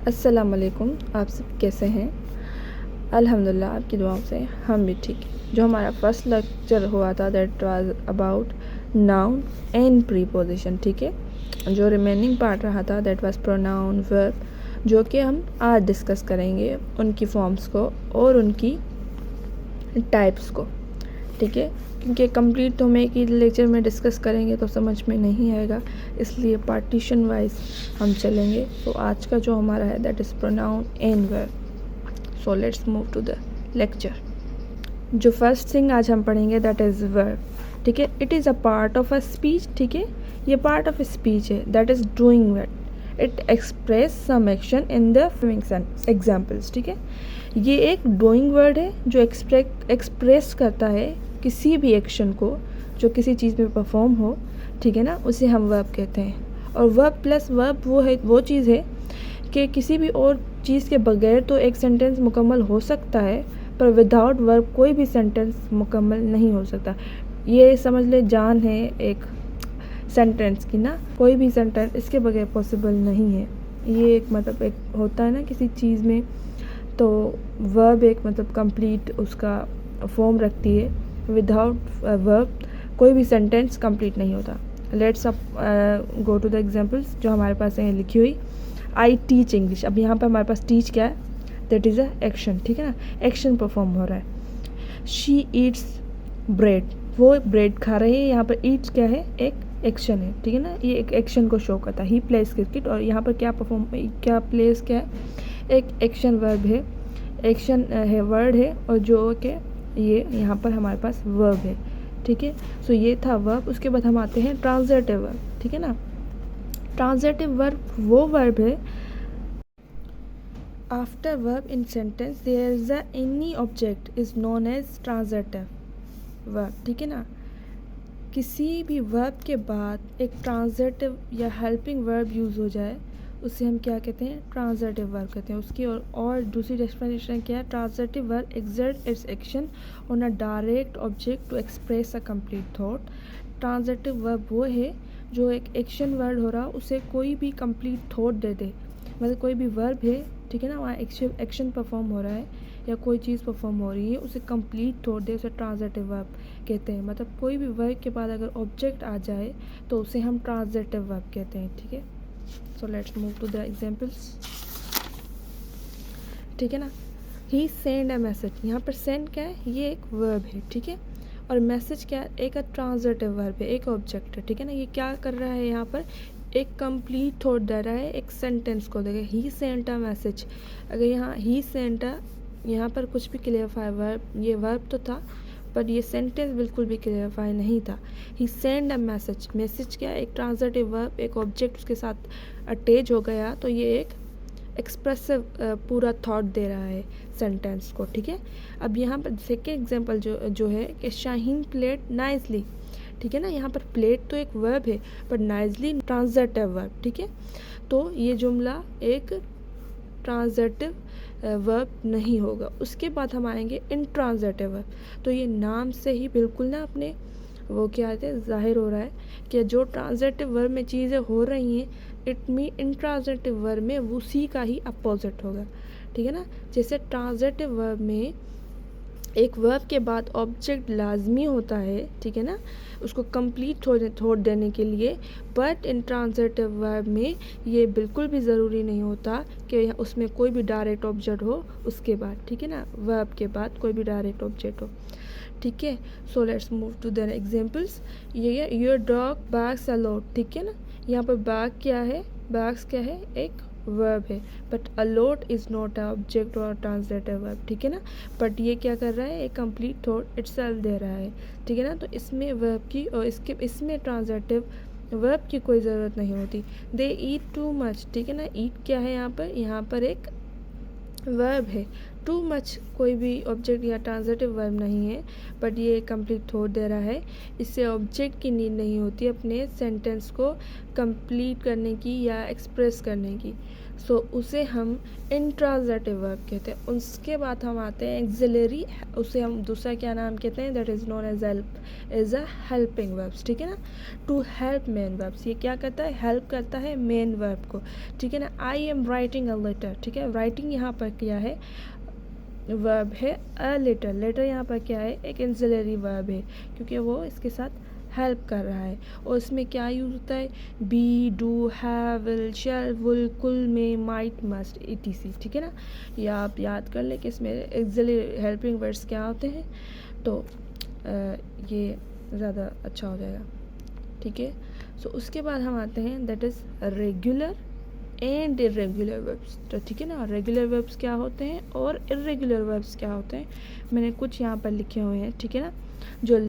अस्सलाम वालेकुम। आप सब कैसे हैं? अल्हम्दुलिल्लाह आपकी दुआओं से हम भी ठीक हैं। जो हमारा फर्स्ट लेक्चर हुआ था that was about noun and preposition, ठीक है। जो रिमेनिंग पार्ट रहा था दैट वाज प्रोनाउन वर्ब, जो कि हम आज डिस्कस करेंगे उनकी फॉर्म्स को और उनकी टाइप्स को, ठीक है। क्योंकि कंप्लीट तो हम एक ही लेक्चर में डिस्कस करेंगे तो समझ में नहीं आएगा, इसलिए पार्टीशन वाइज हम चलेंगे। तो आज का जो हमारा है that is pronoun and verb. So let's move to the lecture. जो फर्स्ट थिंग आज हम पढ़ेंगे दैट इज़ वर्ब, ठीक है। It is a part of a speech, ठीक है। ये पार्ट ऑफ स्पीच है that is doing word. It express some action in the following examples, ठीक है। ये एक डूइंग वर्ड है जो एक्सप्रेस करता है किसी भी एक्शन को जो किसी चीज़ में परफॉर्म हो, ठीक है ना, उसे हम वर्ब कहते हैं। और वर्ब प्लस वर्ब वो चीज़ है कि किसी भी और चीज़ के बगैर तो एक सेंटेंस मुकम्मल हो सकता है, पर विदाउट वर्ब कोई भी सेंटेंस मुकम्मल नहीं हो सकता। ये समझ ले जान है एक सेंटेंस की ना, कोई भी सेंटेंस इसके बगैर पॉसिबल नहीं है। ये एक मतलब एक होता है ना किसी चीज़ में, तो वर्ब एक मतलब कंप्लीट उसका फॉर्म रखती है। विदाउट वर्ब कोई भी सेंटेंस कंप्लीट नहीं होता। Let's up go to the examples जो हमारे पास है लिखी हुई। I teach English. अब यहाँ पे हमारे पास टीच क्या है, दैट इज़ अ एक्शन, ठीक है ना, एक्शन परफॉर्म हो रहा है। शी ईट्स ब्रेड, वो ब्रेड खा रही है। यहाँ पर ईट्स क्या है, एक एक्शन है, ठीक है ना, ये एक एक्शन को शो करता है। ही प्लेस क्रिकेट, और यहाँ पर क्या प्लेस क्या है, एक एक्शन वर्ब है, एक्शन है वर्ड है, और जो कि ये यहाँ पर हमारे पास वर्ब है, ठीक है। सो ये था वर्ब। उसके बाद हम आते हैं ट्रांजिटिव वर्ब, ठीक है ना। ट्रांजिटिव वर्ब वो वर्ब है after verb in sentence there is a any object is known as transitive verb, ठीक है ना। किसी भी वर्ब के बाद एक ट्रांजिटिव या हेल्पिंग वर्ब यूज़ हो जाए उसे हम क्या कहते हैं, ट्रांजिटिव वर्ब कहते हैं। उसकी और दूसरी डेफिनेशन क्या है, transitive verb exert its action on a direct object to express a complete thought. Transitive verb वो है जो एक एक्शन वर्ड हो रहा उसे कोई भी कंप्लीट थॉट दे दे। मतलब कोई भी वर्ब है, ठीक है ना, वहाँ एक्शन परफॉर्म हो रहा है या कोई चीज़ परफॉर्म हो रही है, उसे कंप्लीट थॉट दे, उसे ट्रांजिटिव वर्ब कहते हैं। मतलब कोई भी वर्ब के बाद अगर ऑब्जेक्ट आ जाए तो उसे हम ट्रांजिटिव वर्ब कहते हैं, ठीक है। So let's move to the examples, ठीक है ना। ही सेंड अ मैसेज, यहाँ पर सेंड क्या है, ये एक वर्ब है, ठीक है। और मैसेज क्या है, एक ट्रांजिटिव वर्ब है, एक ऑब्जेक्ट है, ठीक है ना। ये क्या कर रहा है, यहाँ पर एक कंप्लीट थॉट दे रहा है, एक सेंटेंस को देगा। ही सेंट अ मैसेज, अगर यहाँ ही सेंट अ, यहाँ पर कुछ भी क्लियरफाई वर्ब, ये वर्ब तो था पर ये सेंटेंस बिल्कुल भी क्लियरफाई नहीं था। ही सेंड अ मैसेज, मैसेज क्या है, एक ट्रांजिटिव वर्ब, एक ऑब्जेक्ट उसके साथ अटैच हो गया तो ये एक एक्सप्रेसिव पूरा थॉट दे रहा है सेंटेंस को, ठीक है। अब यहाँ पर सेकेंड एग्जांपल जो है कि शाहीन प्लेड नाइसली, ठीक है ना। यहाँ पर प्लेड तो एक वर्ब है पर नाइसली ट्रांजिटिव वर्ब, ठीक है। तो ये जुमला एक ट्रांजिटिव वर्ब नहीं होगा। उसके बाद हम आएंगे इंट्रांजिटिव वर्ब। तो ये नाम से ही बिल्कुल ना अपने वो क्या है जाहिर हो रहा है कि जो ट्रांजिटिव वर्ब में चीज़ें हो रही हैं इट मीन इंट्रांजिटिव वर्ब में उसी का ही अपोजिट होगा, ठीक है ना। जैसे ट्रांजिटिव वर्ब में एक वर्ब के बाद ऑब्जेक्ट लाजमी होता है, ठीक है ना, उसको कंप्लीट थॉट देने के लिए। बट इन ट्रांजिटिव वर्ब में ये बिल्कुल भी ज़रूरी नहीं होता कि उसमें कोई भी डायरेक्ट ऑब्जेक्ट हो उसके बाद, ठीक है ना, वर्ब के बाद कोई भी डायरेक्ट ऑब्जेक्ट हो, ठीक है। So let's move to the examples. ये your dog barks a lot, ठीक है ना। यहाँ पर बार्क क्या है, बार्क्स क्या है, एक वर्ब है, but a lot is not a object और ट्रांजिटिव वर्ब, ठीक है ना। बट ये क्या कर रहा है, एक कंप्लीट थॉट इटसेल्फ दे रहा है, ठीक है ना। तो इसमें वर्ब की और इसमें ट्रांजिटिव वर्ब की कोई ज़रूरत नहीं होती। दे ईट टू मच, ठीक है ना। ईट क्या है, यहाँ पर एक वर्ब है, टू मच कोई भी ऑब्जेक्ट या ट्रांजिटिव वर्ब नहीं है, बट ये कंप्लीट थॉट दे रहा है। इससे ऑब्जेक्ट की नीड नहीं होती अपने सेंटेंस को कंप्लीट करने की या एक्सप्रेस करने की। सो उसे हम इंट्रांजिटिव वर्ब कहते हैं। उसके बाद हम आते हैं एक्सिलरी, उसे हम दूसरा क्या नाम कहते हैं, that is known as help, is a helping verbs, ठीक है ना। टू हेल्प मेन वर्ब्स, ये क्या करता है, हेल्प करता है मेन वर्ब को, ठीक है ना। I am writing a letter, ठीक है, राइटिंग यहाँ पर क्या है, वर्ब है। अ लेटर, लेटर यहाँ पर क्या है, एक एक्सिलरी वर्ब है, क्योंकि वो इसके साथ हेल्प कर रहा है। और इसमें क्या यूज़ होता है, be, do, have, will, shall, will, could, may, might, must, etc, ठीक है ना। या आप याद कर लें कि इसमें एक्सिलरी हेल्पिंग वर्ड्स क्या होते हैं, तो ये ज़्यादा अच्छा हो जाएगा, ठीक है। सो उसके बाद हम आते हैं that is regular and irregular verbs. तो ठीक है ना, रेगुलर वर्ब्स क्या होते हैं और इरेगुलर वर्ब्स क्या होते हैं, मैंने कुछ यहाँ पर लिखे हुए हैं, ठीक है ना।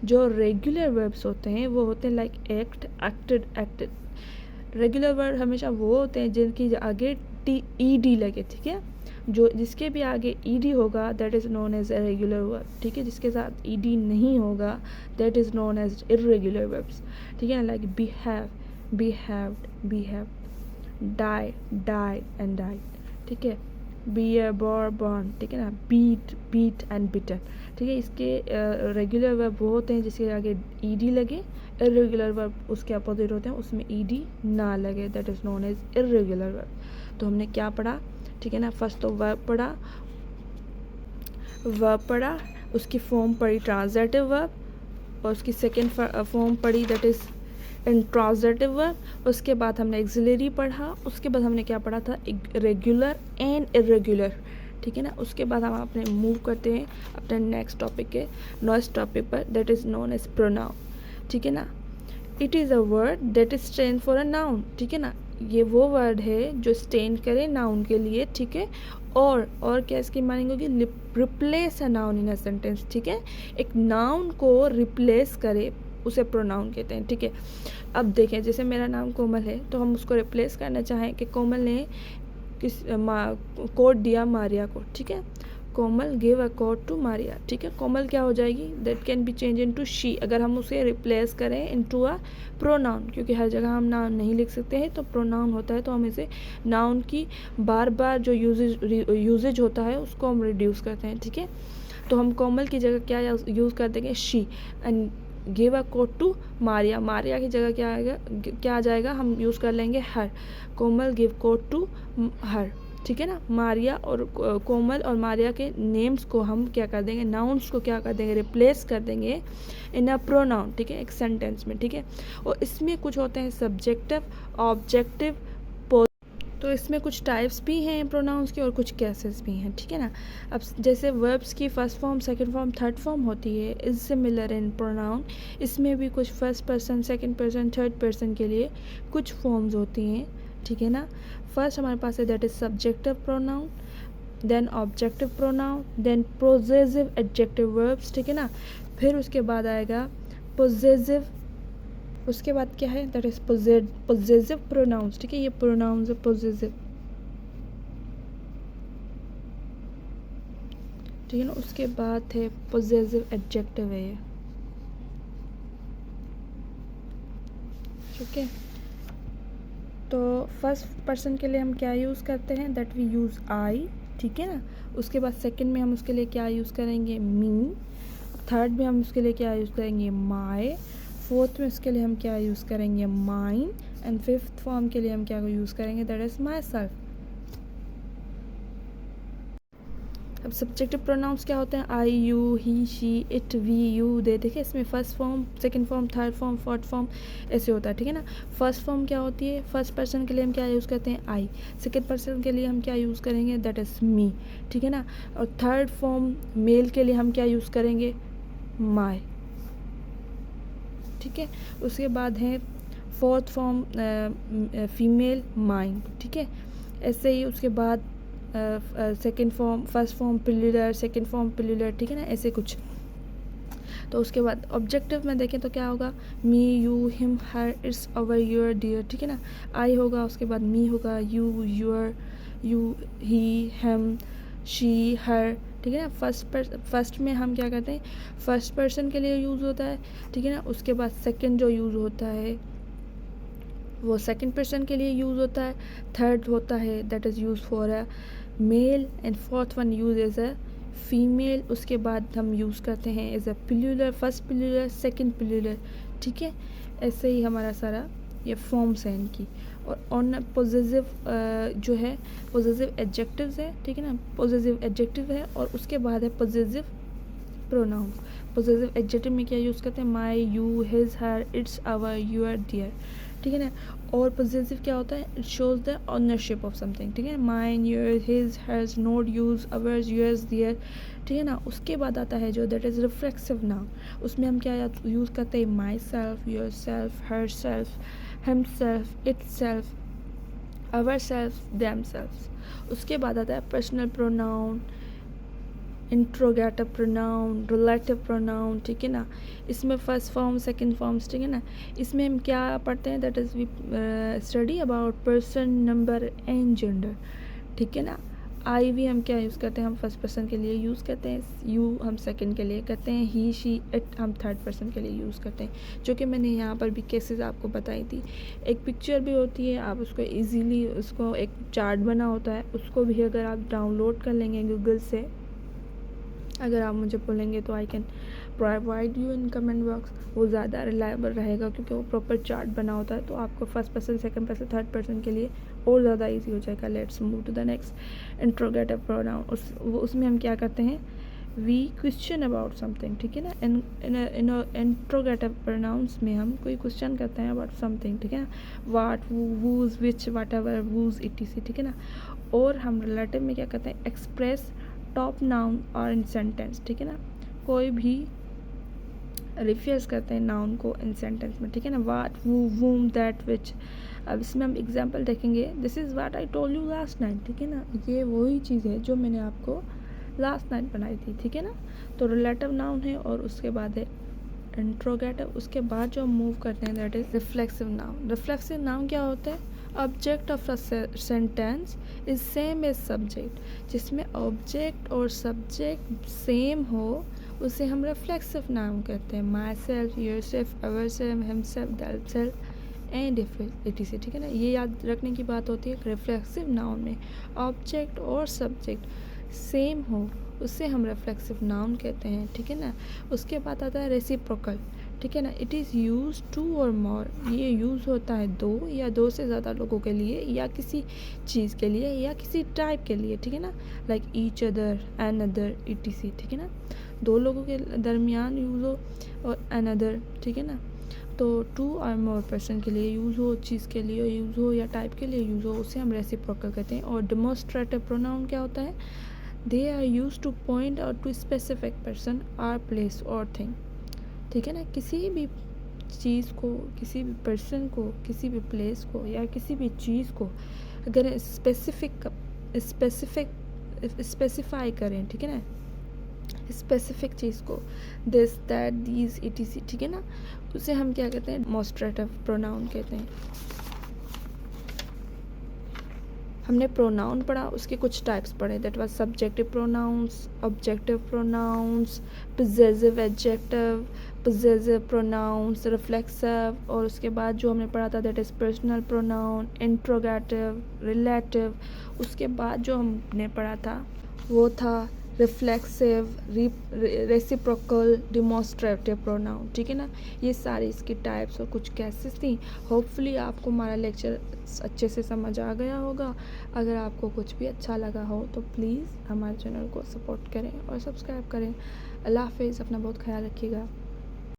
जो रेगुलर वर्ब्स होते हैं वो होते हैं like act, acted, acted. Regular verb हमेशा वो होते हैं जिनकी आगे ed लगे, ठीक है। जो जिसके भी आगे ed होगा that is known as regular verb, ठीक है। जिसके साथ ed नहीं होगा that is known as irregular verbs, ठीक है ना। Like behave, behaved, behaved, die, died and died, ठीक है। bear, bore, born, ठीक है ना। beat, beat and beaten, ठीक है। इसके रेगुलर वर्ब वो होते हैं जिसके आगे ed लगे, इरेगुलर वर्ब उसके अपोजिट होते हैं उसमें ed ना लगे, that is known as irregular verb. तो हमने क्या पढ़ा, ठीक है ना। फर्स्ट तो वर्ब पढ़ा, उसकी फॉर्म पढ़ी ट्रांजिटिव वर्ब, और उसकी सेकेंड फॉर्म पढ़ी दैट इज़ इंट्रांजिटिव वर्ब। उसके बाद हमने एक्सिलरी पढ़ा, उसके बाद हमने क्या पढ़ा था, रेगुलर एंड इरेगुलर, ठीक है ना। उसके बाद हम अपने मूव करते हैं अपने नेक्स्ट टॉपिक के नेक्स्ट टॉपिक पर, that is known as pronoun, ठीक है ना। It is a word that is stand for a noun, ठीक है ना। ये वो वर्ड है जो स्टैंड करे नाउन के लिए, ठीक है। और क्या इसकी मानिंग होगी, replace a noun in a sentence, ठीक है। एक नाउन को रिप्लेस करे उसे प्रोनाउन कहते हैं, ठीक है। अब देखें, जैसे मेरा नाम कोमल है तो हम उसको रिप्लेस करना चाहें कि कोमल ने कोट दिया मारिया को, ठीक है। Komal give a coat to Maria, ठीक है। कोमल क्या हो जाएगी, that can be change into she, अगर हम उसे रिप्लेस करें इनटू अ प्रोनाउन, क्योंकि हर जगह हम नाउन नहीं लिख सकते हैं तो प्रोनाउन होता है, तो हम इसे नाउन की बार बार जो यूजेज होता है उसको हम रिड्यूस करते हैं, ठीक है। तो हम कोमल की जगह क्या यूज़ कर देंगे, she, and give a coat to Maria, Maria की जगह क्या आ जाएगा, हम यूज़ कर लेंगे her, Komal give coat to her, ठीक है ना। मारिया और कोमल और मारिया के नेम्स को हम क्या कर देंगे, नाउन्स को क्या कर देंगे, रिप्लेस कर देंगे इन अ प्रोनाउन, ठीक है, एक सेंटेंस में, ठीक है। और इसमें कुछ होते हैं सब्जेक्टिव, ऑब्जेक्टिव, तो इसमें कुछ टाइप्स भी हैं प्रोनाउंस के और कुछ केसेस भी हैं, ठीक है ना। अब जैसे वर्ब्स की first form, second form, third form होती है, इज सिमिलर इन प्रोनाउन। इसमें भी कुछ first person, second person, third person के लिए कुछ फॉर्म्स होती हैं, ठीक है ना। फर्स्ट हमारे पास है that is subjective pronoun, then objective pronoun, then possessive adjective verbs, ठीक है ना। फिर उसके बाद आएगा पोजेसिव, उसके बाद क्या है, दैट इज पोजेसिव प्रोनाउंस, ठीक है। ये प्रोनाउंस है पोजेसिव, ठीक है ना। उसके बाद है पोजेसिव एडजेक्टिव है ये, ठीक है। तो फर्स्ट पर्सन के लिए हम क्या यूज़ करते हैं, दैट वी यूज़ आई, ठीक है ना। उसके बाद सेकंड में हम उसके लिए क्या यूज़ करेंगे, मी। थर्ड में हम उसके लिए क्या यूज़ करेंगे, माई। फोर्थ में उसके लिए हम क्या यूज़ करेंगे, माइन। एंड फिफ्थ फॉर्म के लिए हम क्या यूज़ करेंगे, दैट इज़ माई सेल्फ। अब सब्जेक्टिव प्रोनाउंस क्या होते हैं, I, you, he, she, it, we, you, they. देखिए इसमें first form, second form, third form, fourth form ऐसे होता है, ठीक है ना। फर्स्ट फॉर्म क्या होती है, फर्स्ट पर्सन के लिए हम क्या यूज़ करते हैं, आई। सेकंड पर्सन के लिए हम क्या यूज़ करेंगे, दैट इज़ मी, ठीक है ना। और थर्ड फॉर्म मेल के लिए हम क्या यूज़ करेंगे, माई, ठीक है। उसके बाद है फोर्थ फॉर्म फीमेल, माइन, ठीक है। ऐसे ही उसके बाद second form, first form plural, second form plural, ठीक है ना, ऐसे कुछ। तो उसके बाद ऑब्जेक्टिव में देखें तो क्या होगा, me, you, him, her, its, our, your, dear, ठीक है ना। आई होगा, उसके बाद मी होगा, you, your, you, he, him, she, her, ठीक है ना। फर्स्ट में हम क्या करते हैं, फर्स्ट पर्सन के लिए यूज़ होता है, ठीक है ना। उसके बाद सेकंड जो यूज़ होता है वो सेकंड पर्सन के लिए यूज़ होता है, थर्ड होता है that is use for a male, and fourth one use as a female. उसके बाद हम यूज़ करते हैं as a plural, first plural, second plural, ठीक है। ऐसे ही हमारा सारा ये फॉर्म्स हैं इनकी। और ऑन पॉजेसिव जो है पॉजेसिव एडजेक्टिव्स है, ठीक है ना। पॉजेसिव एडजेक्टिव है और उसके बाद है पॉजेसिव प्रोनाउंस। पॉजेसिव एडजेक्टिव में क्या यूज़ करते हैं, my, you, his, her, its, our, your, their, ठीक है ना। और पॉजेसिव क्या होता है, it shows the ownership of something, ठीक है। Mine, your, his, hers, not, use, ours, yours, their, ठीक है ना। उसके बाद आता है जो दैट इज़ रिफ्लेक्सिव नाउन। उसमें हम क्या यूज़ करते हैं, myself, your self, her self, him self, it self, our self, them self. उसके बाद आता है personal pronoun, interrogative pronoun, relative pronoun, ठीक है ना। इसमें फर्स्ट फॉर्म, सेकंड फॉर्म्स, ठीक है ना। इसमें हम क्या पढ़ते हैं, that is we study about person, number and gender, ठीक है ना। आई वी हम क्या यूज़ करते हैं, हम फर्स्ट पर्सन के लिए यूज़ करते हैं, यू हम सेकंड के लिए करते हैं, ही, शी, इट हम थर्ड पर्सन के लिए यूज़ करते हैं, जो कि मैंने यहाँ पर भी केसेस आपको बताई थी। एक पिक्चर भी होती है, आप उसको इजीली, उसको एक चार्ट बना होता है, उसको भी अगर आप डाउनलोड कर लेंगे गूगल से, अगर आप मुझे बोलेंगे तो I can provide you in comment box, वो ज़्यादा रिलायबल रहेगा क्योंकि वो प्रॉपर चार्ट बना होता है, तो आपको first person, second person, third person के लिए और ज़्यादा इजी हो जाएगा। Let's move to the next, interrogative pronoun. उसमें हम क्या करते हैं, वी क्वेश्चन अबाउट समथिंग, ठीक है ना। इन इंट्रोगेटिव प्रोनाउंस में हम कोई क्वेश्चन करते हैं अबाउट समथिंग, ठीक है ना। वाट, वूज, विच, वाट एवर, वूज, इटीसी, ठीक है ना। और हम रिलेटिव में क्या करते हैं, एक्सप्रेस टॉप नाउन और इन सेंटेंस, ठीक है ना। कोई भी रिफ्यूज करते हैं नाउन को इन सेंटेंस में, ठीक है ना। वाट, वू, वूम, दैट, विच। अब इसमें हम एग्जांपल देखेंगे, this is what I told you last night, ठीक है ना। ये वही चीज़ है जो मैंने आपको लास्ट नाइट बनाई थी, ठीक है ना। तो रिलेटिव नाउन है और उसके बाद है इंट्रोगेटिव। उसके बाद जो हम मूव करते हैं that is reflexive noun. Reflexive noun क्या होता है, object of a sentence is same as subject. जिसमें ऑब्जेक्ट और सब्जेक्ट सेम हो उसे हम रिफ्लेक्सिव नाउन कहते हैं। Myself, yourself, our self, himself, that self and etc, ठीक है ना। ये याद रखने की बात होती है, रिफ्लेक्सिव नाउन में ऑब्जेक्ट और सब्जेक्ट सेम हो उसे हम रिफ्लेक्सिव नाउन कहते हैं, ठीक है ना। उसके बाद आता है रेसिप्रोकल, ठीक है ना। इट इज़ यूज टू और मोर, ये यूज़ होता है दो या दो से ज़्यादा लोगों के लिए, या किसी चीज़ के लिए, या किसी टाइप के लिए, ठीक है ना। Like each other, another, etc, ठीक है ना। दो लोगों के दरमियान यूज़ हो, और एन अदर, ठीक है ना। तो टू और मोर पर्सन के लिए यूज़ हो, चीज़ के लिए यूज़ हो या टाइप के लिए यूज़ हो, उसे हम रेसिप्रोकल कहते हैं। और डेमोन्स्ट्रेटिव प्रोनाउन क्या होता है, they are use to point out to specific person or place और थिंग, ठीक है ना। किसी भी चीज़ को, किसी भी पर्सन को, किसी भी प्लेस को या किसी भी चीज़ को अगर स्पेसिफाई करें, ठीक है ना, स्पेसिफिक चीज़ को, दिस, दैट, दीज, इटीसी, ठीक है ना, उसे हम क्या कहते हैं, डेमोन्स्ट्रेटिव प्रोनाउन कहते हैं। हमने प्रोनाउन पढ़ा, उसके कुछ टाइप्स पढ़े, that was subjective pronouns, objective pronouns, possessive adjective, possessive pronouns, reflexive. और उसके बाद जो हमने पढ़ा था that is personal pronoun, interrogative, relative. उसके बाद जो हमने पढ़ा था वो था रिफ्लेक्सिव, रेसिप्रोकल, डिमॉन्स्ट्रेटिव प्रोनाउन, ठीक है ना। ये सारी इसकी टाइप्स और कुछ केसेस थी। होपफुली आपको हमारा लेक्चर अच्छे से समझ आ गया होगा। अगर आपको कुछ भी अच्छा लगा हो तो प्लीज़ हमारे चैनल को सपोर्ट करें और सब्सक्राइब करें। अल्लाह हाफिज़, अपना बहुत ख्याल रखिएगा।